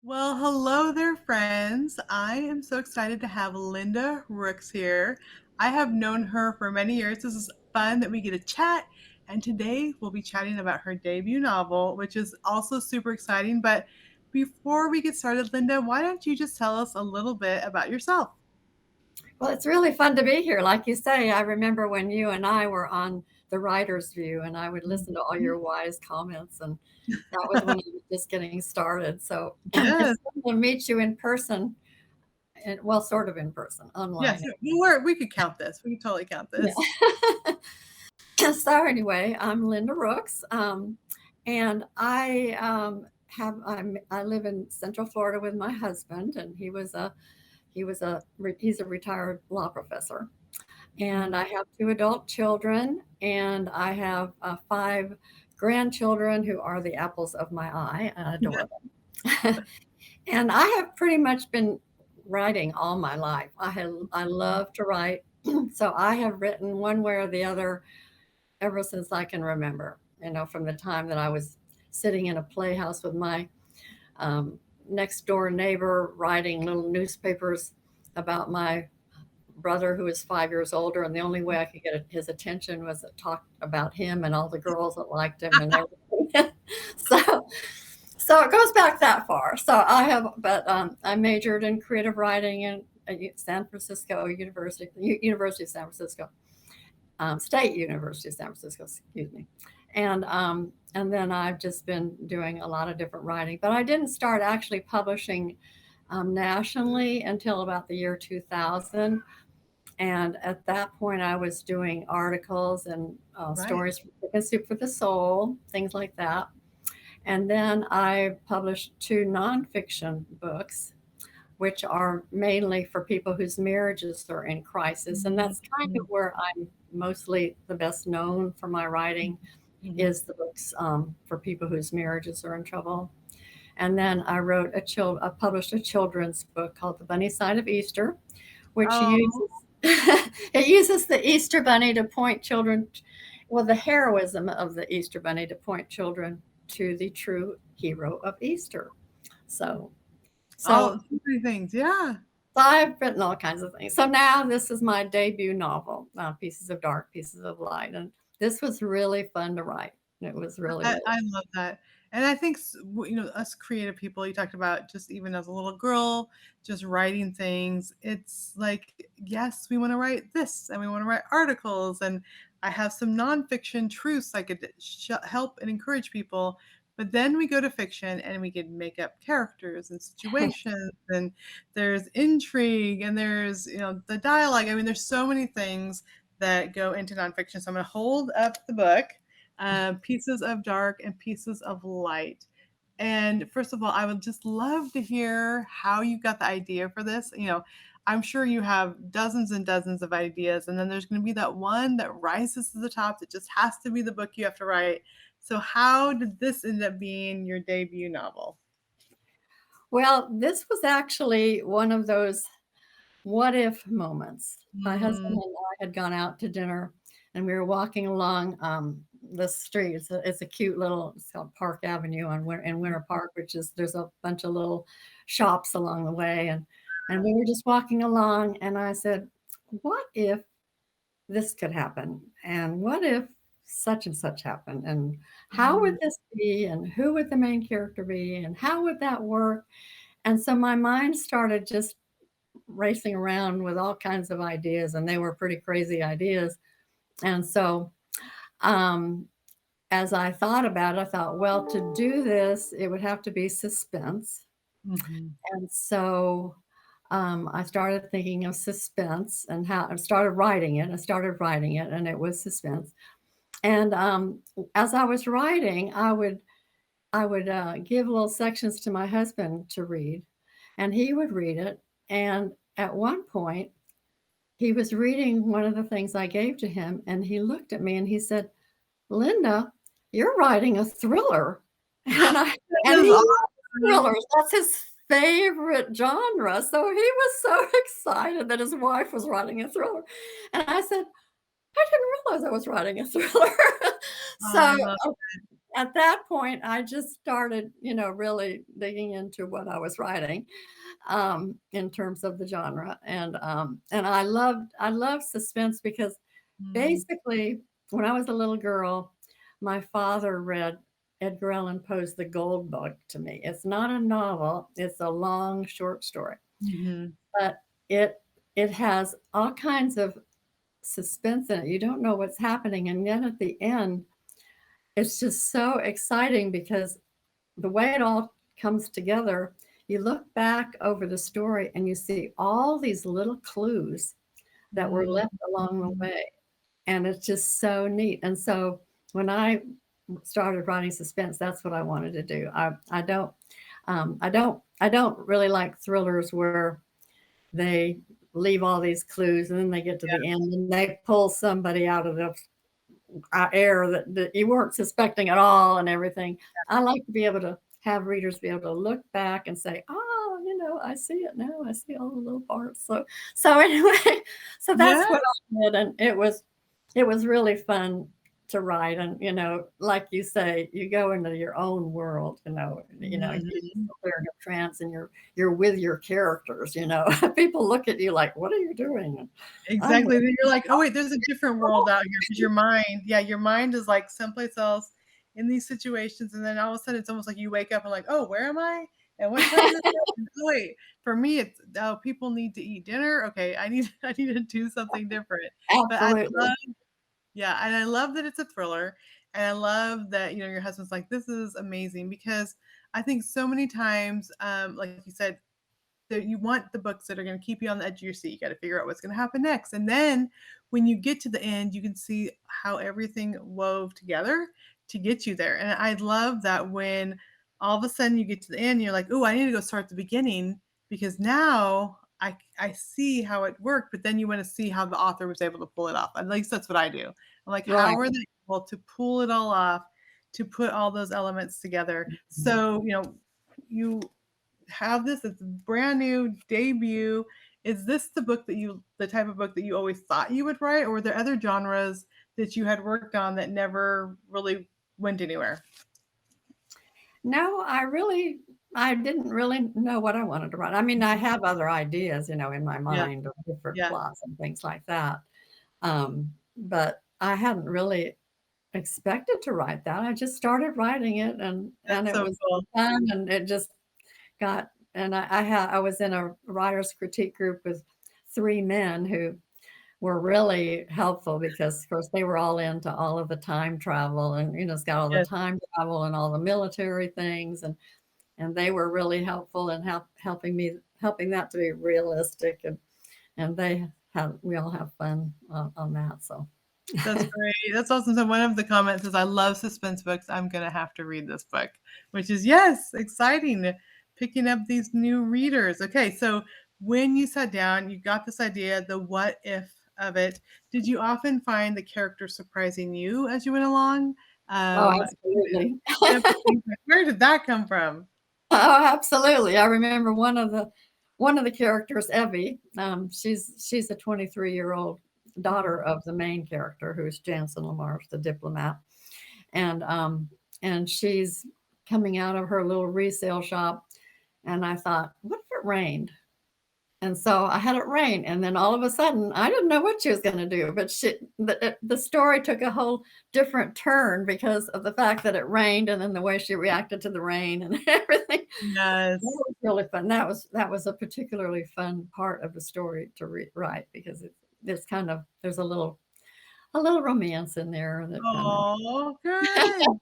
Well, hello there, friends. I am so excited to have Linda Rooks here. I have known her for many years. This is fun that we get to chat. And today we'll be chatting about her debut novel, which is also super exciting. But before we get started, Linda, why don't you just tell us a little bit about yourself? Well, it's really fun to be here. Like you say, I remember when you and I were on the writer's view, and I would listen to all Mhm. your wise comments. And that was when I was just getting started. So Yes, it's fun to meet you in person, and well, sort of in person, yes. online. We could count this. We could totally count this. Yeah. So anyway, I'm Linda Rooks, and I live in Central Florida with my husband, and he's a retired law professor. And I have two adult children, and I have five grandchildren who are the apples of my eye. I adore them. And I have pretty much been writing all my life. I love to write, so I have written one way or the other ever since I can remember. From the time that I was sitting in a playhouse with my um, next door neighbor, writing little newspapers about my brother who is 5 years older, and the only way I could get his attention was to talk about him and all the girls that liked him and everything. so, so it goes back that far. So I majored in creative writing at San Francisco University, University of San Francisco, State University of San Francisco, excuse me, and then I've just been doing a lot of different writing, but I didn't start actually publishing nationally until about the year 2000. And at that point, I was doing articles and Right. stories for Chicken Soup for the Soul, things like that. And then I published two nonfiction books, which are mainly for people whose marriages are in crisis. And that's kind of Mhm. where I'm mostly the best known for my writing, Mhm. is the books for people whose marriages are in trouble. And then I published a children's book called The Bunny Side of Easter, which Oh, uses it uses the Easter Bunny to point children, well, the heroism of the Easter Bunny to point children to the true hero of Easter. So, all so, so many things. Yeah. so I've written all kinds of things. So now this is my debut novel, Pieces of Dark, Pieces of Light, and this was really fun to write. It was really, I really. I love that, and I think us creative people, you talked about just even as a little girl, just writing things, it's like, yes, we wanna write this, and we wanna write articles, and I have some nonfiction truths I could help and encourage people, but then we go to fiction, and we can make up characters and situations, and there's intrigue, and there's, the dialogue. I mean, there's so many things that go into nonfiction, so I'm gonna hold up the book, Pieces of Dark and Pieces of Light. And first of all, I would just love to hear how you got the idea for this. I'm sure you have dozens and dozens of ideas, and then there's going to be that one that rises to the top that just has to be the book you have to write. So, how did this end up being your debut novel? Well, this was actually one of those what if moments. My husband Mm, and I had gone out to dinner, and we were walking along the street. It's a cute little, it's called Park Avenue in Winter Park, which is, there's a bunch of little shops along the way. And we were just walking along, and I said, what if this could happen? And what if such and such happened? And how would mm, this be? And who would the main character be? And how would that work? And so my mind started just racing around with all kinds of ideas, and they were pretty crazy ideas. And so, um, as I thought about it, I thought, well, to do this, it would have to be suspense. mhm. And so I started thinking of suspense and how I started writing it. I started writing it, and it was suspense. And as I was writing, I would give little sections to my husband to read, and he would read it. And at one point, he was reading one of the things I gave to him, and he looked at me and he said, "Linda, you're writing a thriller." And I That and is he loves awesome. thrillers. That's his favorite genre. So he was so excited that his wife was writing a thriller. And I said, "I didn't realize I was writing a thriller." Oh, I So love it. at that point, I just started, really digging into what I was writing, in terms of the genre, and I love suspense because Mm, basically, when I was a little girl, my father read Edgar Allan Poe's The Gold Bug to me. It's not a novel, it's a long short story, mhm. but it has all kinds of suspense in it. You don't know what's happening, and then at the end, it's just so exciting because the way it all comes together, you look back over the story and you see all these little clues that were Mm, left along the mhm. way. And it's just so neat. And so when I started writing suspense, that's what I wanted to do. I don't really like thrillers where they leave all these clues and then they get to the end and they pull somebody out of the air that you weren't suspecting at all and everything. I like to be able to have readers be able to look back and say, "Oh, I see it now. I see all the little parts." So anyway, so Yeah, that's what I did, and it was really fun to write. And like you say, you go into your own world. You mhm. clear in a trance, and you're with your characters. People look at you like, "What are you doing?" And I'm with. Exactly, then you're like, "Oh, wait, there's a different world out here because your mind is, like, someplace else in these situations, and then all of a sudden, it's almost like you wake up and like, "Oh, where am I? And what time is it? And, oh, wait." For me, it's, "Oh, people need to eat dinner? Okay, I need to do something different." But I Absolutely. love Yeah, and I love that it's a thriller, and I love that, your husband's like, "This is amazing," because I think so many times, like you said, that you want the books that are gonna keep you on the edge of your seat. You gotta figure out what's gonna happen next, and then when you get to the end, you can see how everything wove together to get you there, and I love that when all of a sudden you get to the end, you're like, "Ooh, I need to go start at the beginning because now I see how it worked," but then you wanna see how the author was able to pull it off. At least that's what I do. I'm like, "How Right. are they able to pull it all off, to put all those elements together?" So, you have this, it's a brand new debut. Is this the type of book that you always thought you would write, or were there other genres that you had worked on that never really went anywhere? No, I didn't really know what I wanted to write. I mean, I have other ideas, in my Yeah, mind of different yeah, plots and things like that. But I hadn't really expected to write that. I just started writing it, and that's it so was cool. fun, and it just got. And I was in a writer's critique group with 3 men who were really helpful because, of course, they were all into all of the time travel, and it's got all the Yes, time travel and all the military things, and they were really helpful in helping that to be realistic, and we all have fun on that. So that's great. That's awesome. So one of the comments is, "I love suspense books. I'm gonna have to read this book," which is, yes, exciting, picking up these new readers. Okay, so when you sat down, you got this idea, the what if of it. Did you often find the characters surprising you as you went along? oh, Um, absolutely. where did that come from? Oh, absolutely. I remember one of the characters, Evie. She's a 23-year-old daughter of the main character, who's Jansen Lamarche, the diplomat, and she's coming out of her little resale shop, and I thought, what if it rained? And so I had it rain, and then all of a sudden, I didn't know what she was gonna do, but the story took a whole different turn because of the fact that it rained, and then the way she reacted to the rain and everything. That Yes. was really fun. That was a particularly fun part of the story to write because it's kind of there's a little romance in there that kind of. Oh, good,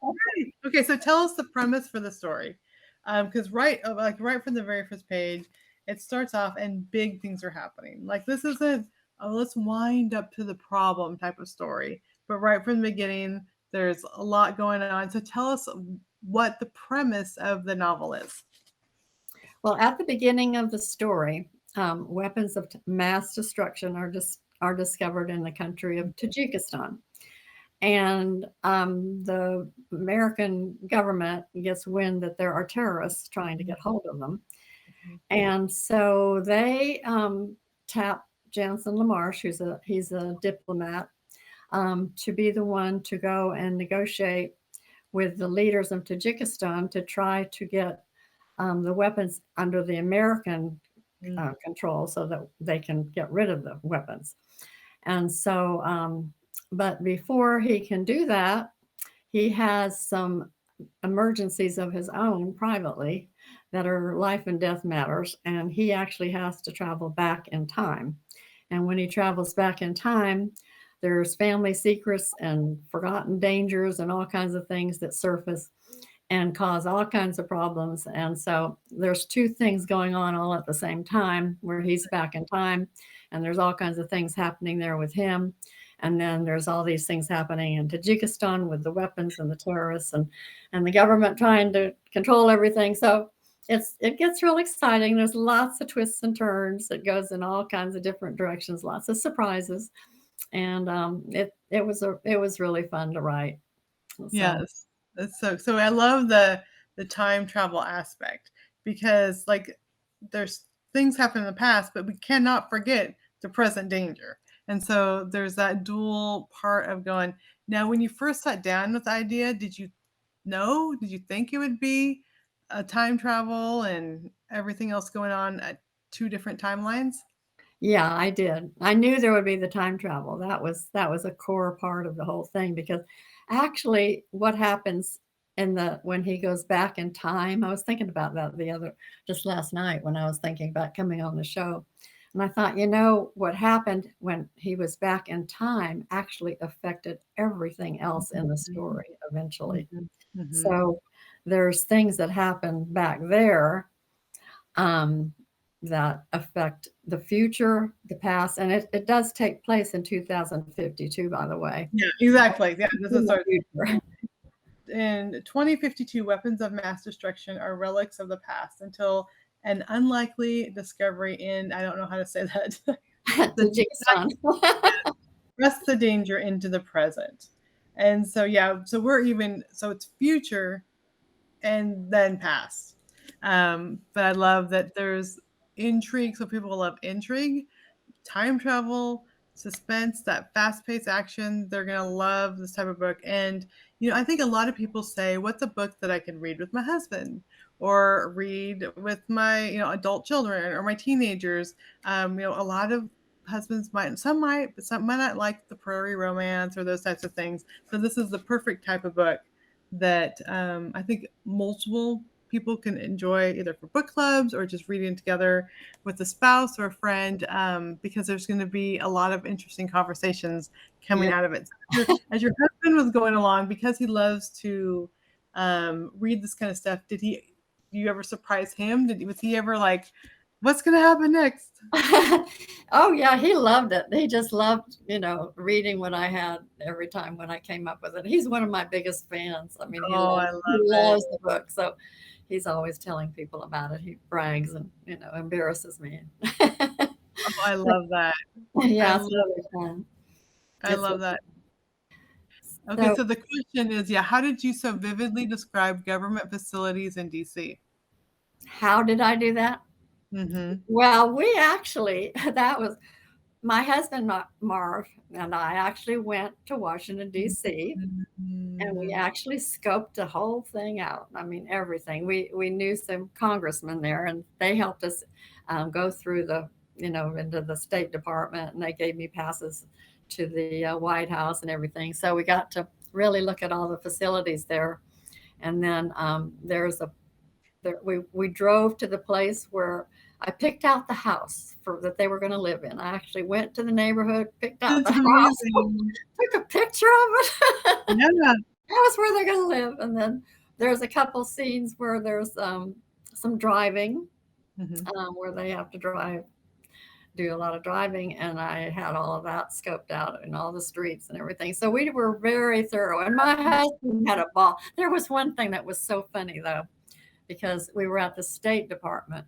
great. Okay, so tell us the premise for the story. Because right from the very first page, it starts off and big things are happening. Like, this isn't, "Oh, let's wind up to the problem" type of story, but right from the beginning, there's a lot going on. So tell us what the premise of the novel is. Well, at the beginning of the story, weapons of mass destruction are discovered in the country of Tajikistan, and the American government gets wind that there are terrorists trying to get hold of them, Mhm. and so they tap Jansen Lamarche, he's a diplomat, to be the one to go and negotiate with the leaders of Tajikistan to try to get the weapons under the American Mm. control so that they can get rid of the weapons. And so, but before he can do that, he has some emergencies of his own privately that are life and death matters. And he actually has to travel back in time. And when he travels back in time, there's family secrets and forgotten dangers and all kinds of things that surface and cause all kinds of problems. And so there's two things going on all at the same time where he's back in time, and there's all kinds of things happening there with him. And then there's all these things happening in Tajikistan with the weapons and the terrorists and the government trying to control everything. So it gets real exciting. There's lots of twists and turns. It goes in all kinds of different directions, lots of surprises. And it was really fun to write. So Yes. That's so I love the time travel aspect because like there's things happen in the past, but we cannot forget the present danger. And so there's that dual part of going, now when you first sat down with the idea, did you know? Did you think it would be a time travel and everything else going on at two different timelines? yeah, I did. I knew there would be the time travel. That was a core part of the whole thing because actually what happens in the when he goes back in time, I was thinking about that just last night when I was thinking about coming on the show. And I thought, you know, what happened when he was back in time actually affected everything else in the Mhm, story eventually. mhm, mhm. So there's things that happen back there um, that affect the future, the past, and it does take place in 2052, by the way. Yeah, exactly. Yeah, this In is the our future. in 2052, weapons of mass destruction are relics of the past until an unlikely discovery in, I don't know how to say that, the Tajikistan. press the danger into the present. And so, yeah, so we're even, so it's future and then past. But I love that there's intrigue. So people love intrigue, time travel, suspense, that fast-paced action. They're gonna love this type of book. And I think a lot of people say, "What's a book that I can read with my husband, or read with my adult children or my teenagers?" A lot of husbands might, some might, but some might not like the prairie romance or those types of things. So this is the perfect type of book that I think multiple people can enjoy either for book clubs or just reading together with a spouse or a friend, because there's going to be a lot of interesting conversations coming Yeah. out of it. So as your husband was going along, because he loves to read this kind of stuff, do you ever surprise him? Was he ever like, what's going to happen next? Oh yeah, he loved it. He just loved, you know, reading what I had every time when I came up with it. He's one of my biggest fans. I mean, Oh, I he love it. loves the book. So he's always telling people about it. He brags and, you know, embarrasses me. Oh, I love that. I Yeah, it's love really fun. I It's love that. Okay, so so the question is, yeah, how did you so vividly describe government facilities in DC? how did I do that? Mm-hmm. Well, we actually, that was my husband Marv and I actually went to Washington, D.C. and we Mm-hmm. actually scoped the whole thing out. I mean, everything. We knew some congressmen there, and they helped us go through the, you know, into the State Department, and they gave me passes to the White House and everything. So we got to really look at all the facilities there. And then we drove to the place where I picked out the house that they were going to live in. I actually went to the neighborhood, picked out the That's house, amazing. took a picture of it. Yeah. That was where they're going to live. And then there's a couple scenes where there's some driving, Mhm. where they have to do a lot of driving. And I had all of that scoped out in all the streets and everything. So we were very thorough. And my husband had a ball. There was one thing that was so funny, though, because we were at the State Department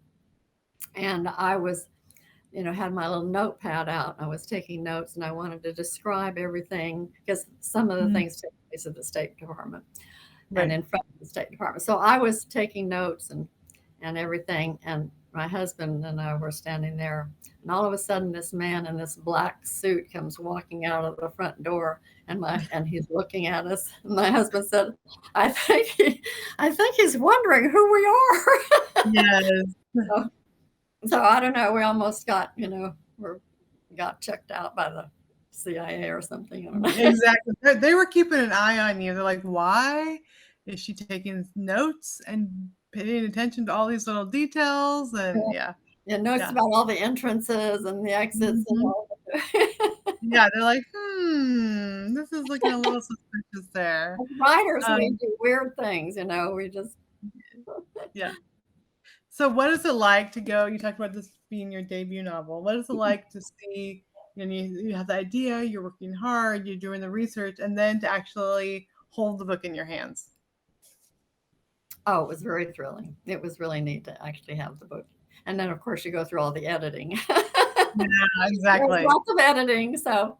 and I was, you know, had my little notepad out. I was taking notes and I wanted to describe everything because some of the Mhm. things take place at the State Department and Right. in front of the State Department. So I was taking notes and everything. And my husband and I were standing there, and all of a sudden, this man in this black suit comes walking out of the front door, and he's looking at us. And my husband said, I think he's wondering who we are." Yes. so, so I don't know. We almost got, got checked out by the CIA or something. I don't know. Exactly. They were keeping an eye on you. They're like, why is she taking notes and paying attention to all these little details? And yeah, Yeah, notes yeah. about all the entrances and the exits and Mhm. all of it. Yeah, they're like, this is looking a little suspicious there. As writers, we Um, do weird things, we just yeah. So what is it like to go, you talked about this being your debut novel. What is it like to see, you have the idea, you're working hard, you're doing the research, and then to actually hold the book in your hands? Oh, it was very thrilling. It was really neat to actually have the book. And then, of course, you go through all the editing. Yeah, There's exactly. lots of editing, so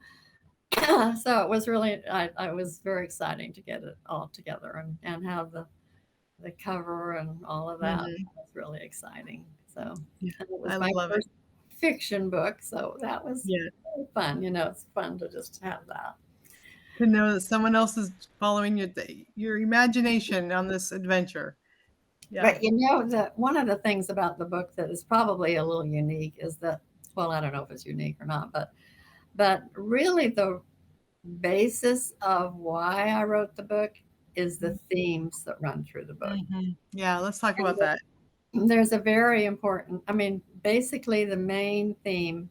so it was really I was very exciting to get it all together and have the cover and all of that. Mhm. That was really exciting. So, Yeah, and it I was my love it. first fiction book, so that was Yeah, really fun. It's fun to just have that. to know that someone else is following your imagination on this adventure. Yeah. But that one of the things about the book that is probably a little unique is that, well, I don't know if it's unique or not, but really the basis of why I wrote the book is the themes that run through the book. Mhm. Yeah, let's talk about that. And there's a very important, I mean, basically the main theme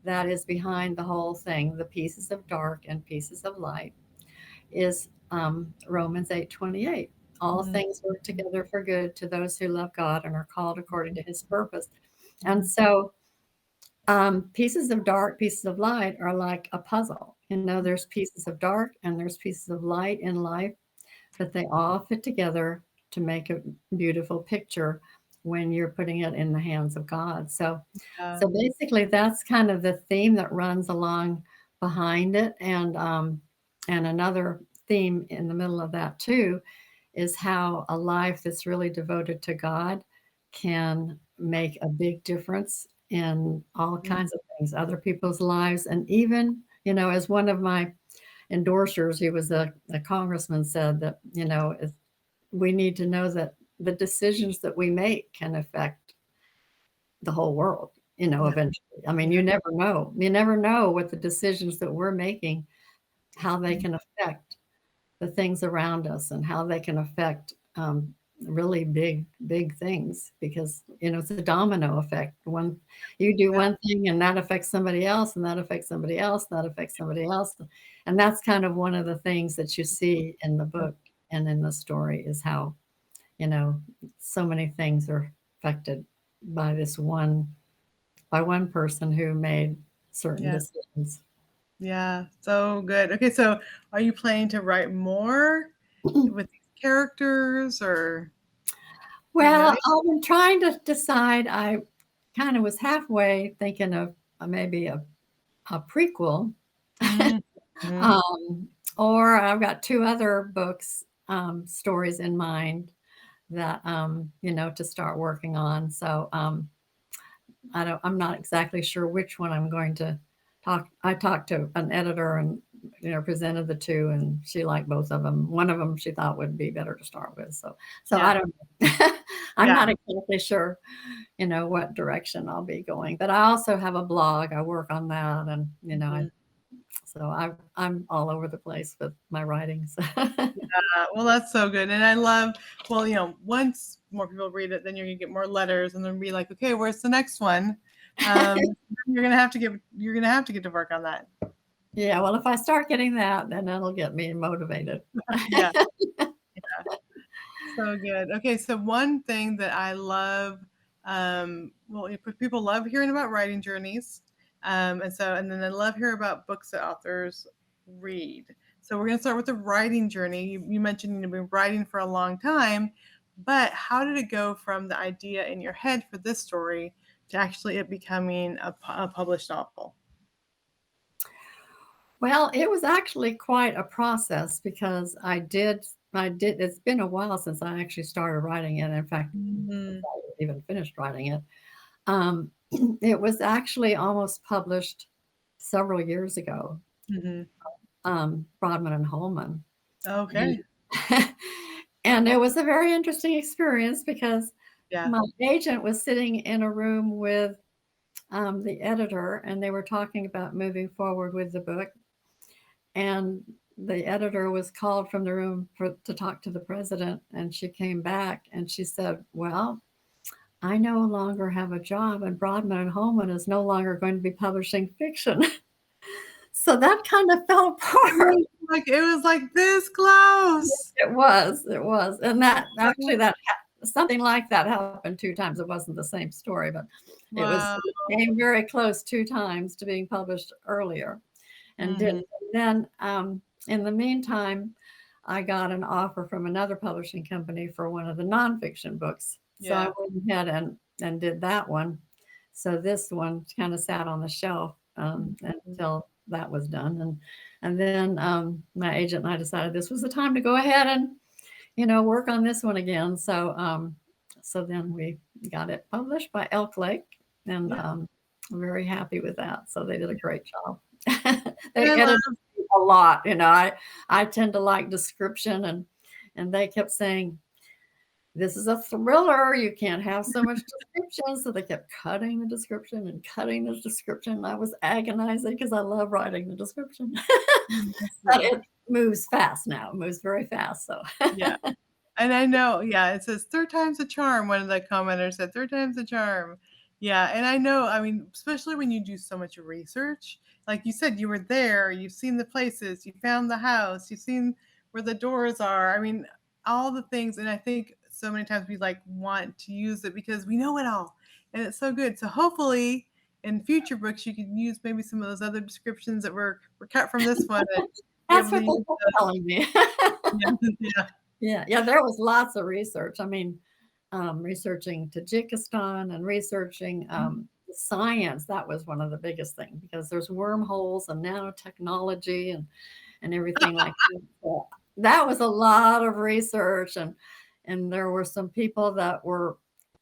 that is behind the whole thing, the pieces of dark and pieces of light, is Romans 8:28. All Mhm. things work together for good to those who love God and are called according to his purpose. And so pieces of dark, pieces of light are like a puzzle. There's pieces of dark and there's pieces of light in life, but they all fit together to make a beautiful picture when you're putting it in the hands of God. So, Yeah. so basically, that's kind of the theme that runs along behind it, and another theme in the middle of that too is how a life that's really devoted to God can make a big difference in all Mhm. kinds of things, other people's lives. And even, as one of my endorsers, he was a congressman, said that, we need to know that the decisions that we make can affect the whole world, Yeah. eventually. I mean, Yeah. you never know. You never know what the decisions that we're making, how they Mhm. can affect the things around us and how they can affect really big things, because it's a domino effect. One You do Yeah. one thing and that affects somebody else, and that affects somebody else, that affects somebody else. And that's kind of one of the things that you see in the book and in the story, is how you know so many things are affected by one person who made certain Yeah. decisions. Yeah. So good. Okay, so are you planning to write more with these characters, or do you know Well, yet? I've been trying to decide. I kind of was halfway thinking of maybe a prequel, Mhm. Mhm. um, or I've got two other books, stories in mind that to start working on. So I'm not exactly sure which one I'm going to talk. I talked to an editor and presented the two, and she liked both of them. One of them she thought would be better to start with. So I Yeah. don't know. I'm Yeah. not exactly sure, what direction I'll be going. But I also have a blog. I work on that, and Mhm. I'm all over the place with my writings. Well, that's so good, and I love, well, once more people read it, then you're gonna get more letters, and then be like, "Okay, where's the next one?" You're gonna have to get to work on that. Yeah, well, if I start getting that, then that'll get me motivated. Yeah. So good. Okay, so one thing that I love, well, people love hearing about writing journeys, and then they love hearing about books that authors read. So we're going to start with the writing journey. You mentioned you've been writing for a long time, but how did it go from the idea in your head for this story to actually it becoming a published novel? Well, it was actually quite a process, because I did I did. It's been a while since I actually started writing it. In fact, since Mhm, I even finished writing it. Um, it was actually almost published several years ago, mhm. Broadman and Holman. And, Okay. and it was a very interesting experience because Yeah. my agent was sitting in a room with the editor, and they were talking about moving forward with the book. And the editor was called from the room to talk to the president, and she came back and she said, "Well, I no longer have a job, and Broadman and Holman is no longer going to be publishing fiction." So that kind of fell apart. It was like this close. It was, and that actually something like that happened 2 times. It wasn't the same story, but Wow. it came very close 2 times to being published earlier and Mhm. didn't. Then, in the meantime, I got an offer from another publishing company for one of the nonfiction books. So I Yeah. went ahead and did that one. So this one kind of sat on the shelf Mhm. until that was done, and then my agent and I decided this was the time to go ahead and work on this one again. So so then we got it published by Elk Lake, and Yeah. I'm very happy with that. So they did a great job. And They I edited love a lot. I tend to like description, and they kept saying, "This is a thriller. You can't have so much description." So they kept cutting the description and cutting the description. I was agonizing because I love writing the description. this But it moves fast now. It moves very fast. So yeah. And I know, yeah, it says 3rd time's a charm, one of the commenters said, "3rd time's a charm." Yeah, and I know, I mean, especially when you do so much research, like you said, you were there, you've seen the places, you found the house, you've seen where the doors are, I mean, all the things, and I think so many times we, like, want to use it because we know it all, and it's so good, so hopefully, in future books, you can use maybe some of those other descriptions that were cut from this one and be that's able to what they use kept those. telling me. Yeah, yeah. Yeah, yeah, there was lots of research. I mean, researching Tajikistan and researching science. That was one of the biggest things because there's wormholes and nanotechnology and everything like that. So that was a lot of research, and there were some people that were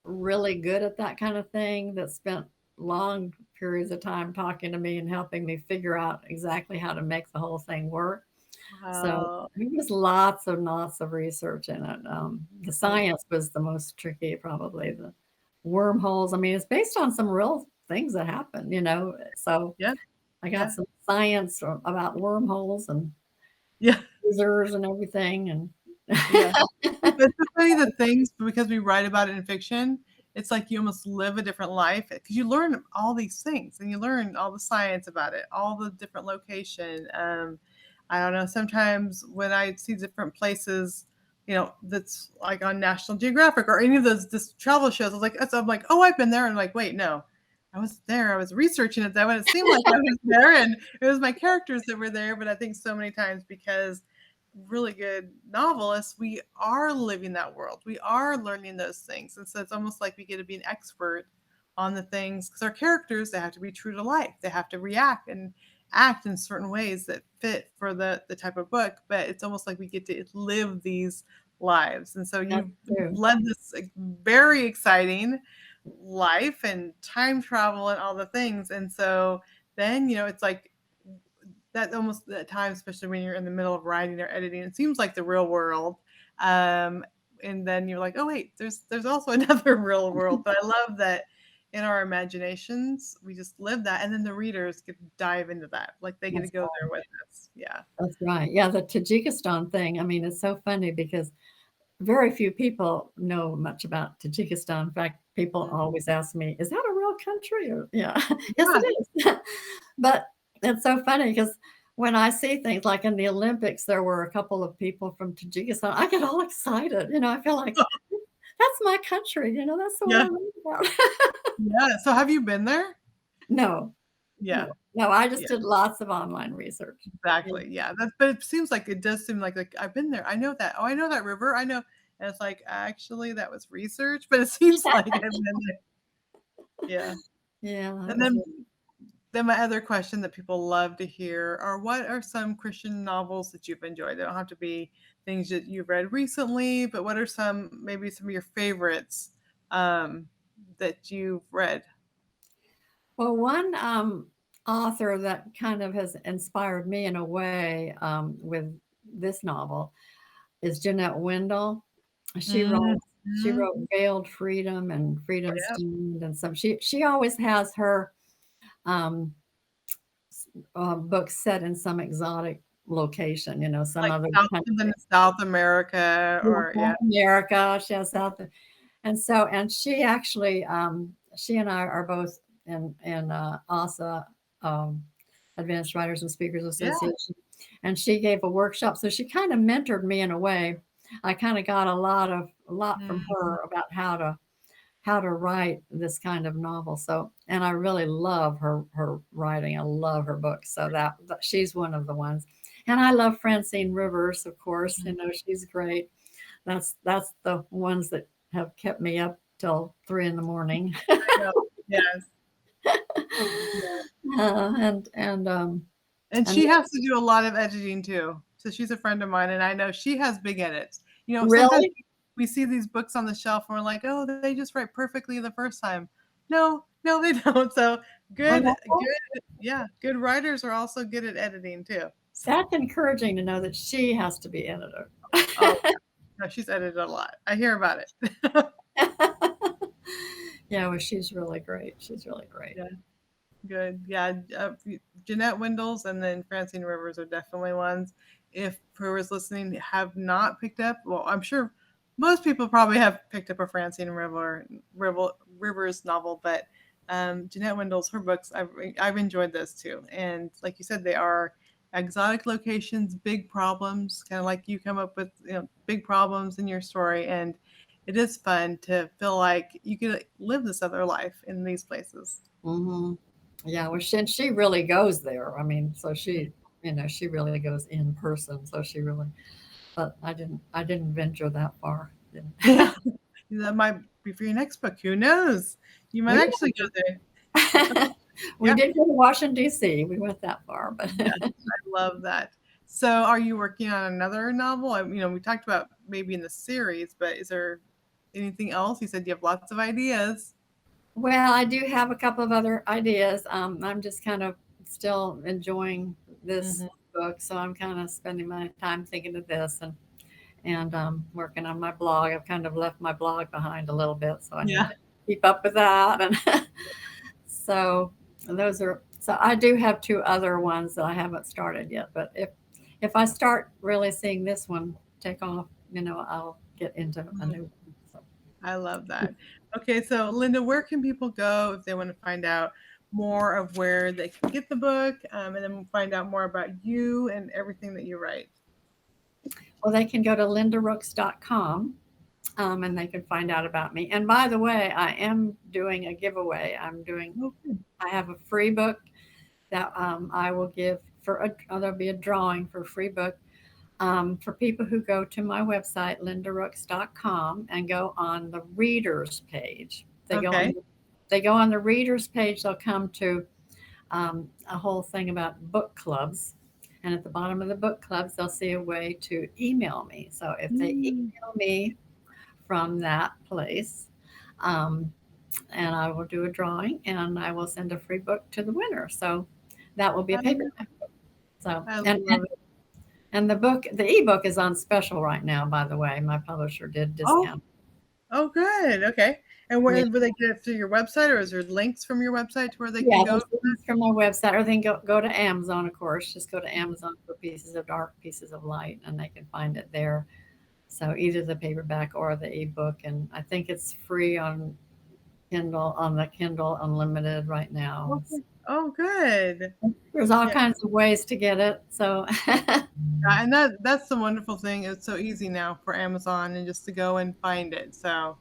really good at that kind of thing that spent long periods of time talking to me and helping me figure out exactly how to make the whole thing work. So Wow. there was lots of research in it. The Yeah. science was the most tricky, probably the wormholes. I mean, it's based on some real things that happened. So Yeah, I got yeah, some science about wormholes and yeah, lasers and everything. And yeah. It's so funny the things because we write about it in fiction, it's like you almost live a different life because you learn all these things and you learn all the science about it, all the different location. I don't know, sometimes when I see different places, that's like on National Geographic or any of those just travel shows, I'm like, "Oh, I've been there." And I'm like, "Wait, no. I wasn't there. I was researching it that when it seemed like I was there and it was my characters that were there." But I think so many times because really good novelists, we are living that world. We are learning those things. And so it's almost like we get to be an expert on the things because our characters, they have to be true to life. They have to react and act in certain ways that fit for the type of book. But it's almost like we get to live these lives. And so that's you've true. led this very exciting life and time travel and all the things. And so then, it's like that almost at times, especially when you're in the middle of writing or editing, it seems like the real world. Um, and then you're like, oh wait, there's also another real world. But I love that in our imaginations, we just live that, and then the readers get to dive into that, like they get to That's go there with us. Yeah. that's right. Yeah, the Tajikistan thing. I mean, it's so funny because very few people know much about Tajikistan. In fact, people Mhm. always ask me, "Is that a real country?" Or, yeah, yes, Yeah. it is. But it's so funny because when I see things like in the Olympics, there were a couple of people from Tajikistan. I get all excited. I feel like that's my country. That's the one Yeah. I read about. Yeah. So have you been there? No, Yeah. no, no. I just Yeah. did lots of online research. Yeah. Exactly. Yeah. But it seems like it does seem like I've been there. I know that. Oh, I know that river. I know. And it's like actually that was research, but it seems like I've been there. Yeah. Yeah, it And was then really then my other question that people love to hear are what are some Christian novels that you've enjoyed? They don't have to be things that you've read recently, but what are maybe some of your favorites um, that you've read? Well, one author that kind of has inspired me in a way with this novel is Jeanette Wendell. She wrote she Mhm. wrote Veiled Freedom and Freedom Yep. Steamed and some. She always has her um, books set in some exotic location. You know, some Like other Something in country. South America Yeah, or yeah. South America. She has South, and so and she actually she and I are both in ASA, um, Advanced Writers and Speakers Yeah. Association, and she gave a workshop. So she kind of mentored me in a way. I kind of got a lot from Mhm. her about how to write this kind of novel. So, and I really love her writing. I love her books. So that she's one of the ones. And I love Francine Rivers, of course. You know, she's great. That's the ones that have kept me up till 3 in the morning. I know. Yes. And And and she has to do a lot of editing too. So she's a friend of mine, and I know she has big edits. Sometimes really, we see these books on the shelf and we're like, "Oh, they just write perfectly the first time." No, no, they don't. So good writers are also good at editing too. So, that's encouraging to know that she has to be edited. oh, no, she's edited a lot. I hear about it. Yeah, well, she's really great. She's really great. Yeah, good. Yeah, Jeanette Windles and then Francine Rivers are definitely ones. If whoever's listening have not picked up, well, I'm sure most people probably have picked up a Rivers novel, but Jeanette Windles, her books, I've enjoyed those too. And like you said, they are exotic locations, big problems, kind of like you come up with, big problems in your story, and it is fun to feel like you could live this other life in these places. Hmm. Yeah, well, she really goes there. I mean, so she, you know, she really goes in person. So she really, but I didn't venture that far. Yeah. That might be for your next book. Who knows? You might We actually go there. we Yeah. did go to Washington D.C. We went that far, but Yes, I love that. So are you working on another novel? We talked about maybe in the series, but is there anything else? You said you have lots of ideas. well, I do have a couple of other ideas. I'm just kind of still enjoying this Mhm. book, so I'm kind of spending my time thinking of this and working on my blog. I've kind of left my blog behind a little bit, so I need Yeah. to keep up with that. And so those are so I do have two other ones that I haven't started yet. But if I start really seeing this one take off, you know, I'll get into a Mhm. new one. So. I love that. Okay, so Linda, where can people go if they want to find out more of where they can get the book, and then find out more about you and everything that you write? Well, they can go to lindarooks.com and they can find out about me. And by the way, I am doing a giveaway. Okay. I have a free book that I will give there'll be a drawing for a free book for people who go to my website, lindarooks.com, and go on the readers page. Okay. They go on the readers page, they'll come to a whole thing about book clubs. And at the bottom of the book clubs, they'll see a way to email me. So if they Mm, email me from that place, um, and I will do a drawing and I will send a free book to the winner. So that will be a I paperback. So, I love it. and the ebook is on special right now, by the way. My publisher did Oh, discount. oh, good. Okay. And Yeah. where will they get it through your website, or is there links from your website to where they can Yeah, go? there's links from my website, or they can go to Amazon, of course. Just go to Amazon for Pieces of Dark, Pieces of Light, and they can find it there. So either the paperback or the ebook, and I think it's free on the Kindle Unlimited right now. Okay. Oh, good. There's all Yeah. kinds of ways to get it. So And that's the wonderful thing. It's so easy now for Amazon and just to go and find it. So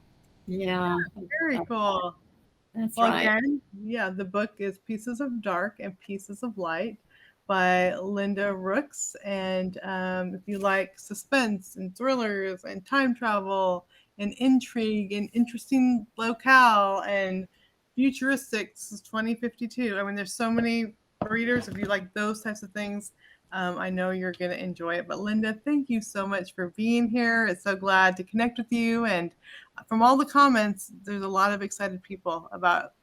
yeah, very cool. that's Well, right. again, yeah, the book is Pieces of Dark and Pieces of Light by Linda Rooks. And if you like suspense and thrillers and time travel and intrigue and interesting locale and Futuristics 2052. I mean, there's so many readers. If you like those types of things, I know you're going to enjoy it. But Linda, thank you so much for being here. It's so glad to connect with you. And from all the comments, there's a lot of excited people about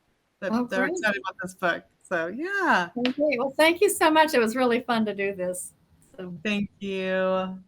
that. Oh, They're great. excited about this book. So yeah, Okay. Well, thank you so much. It was really fun to do this. So thank you.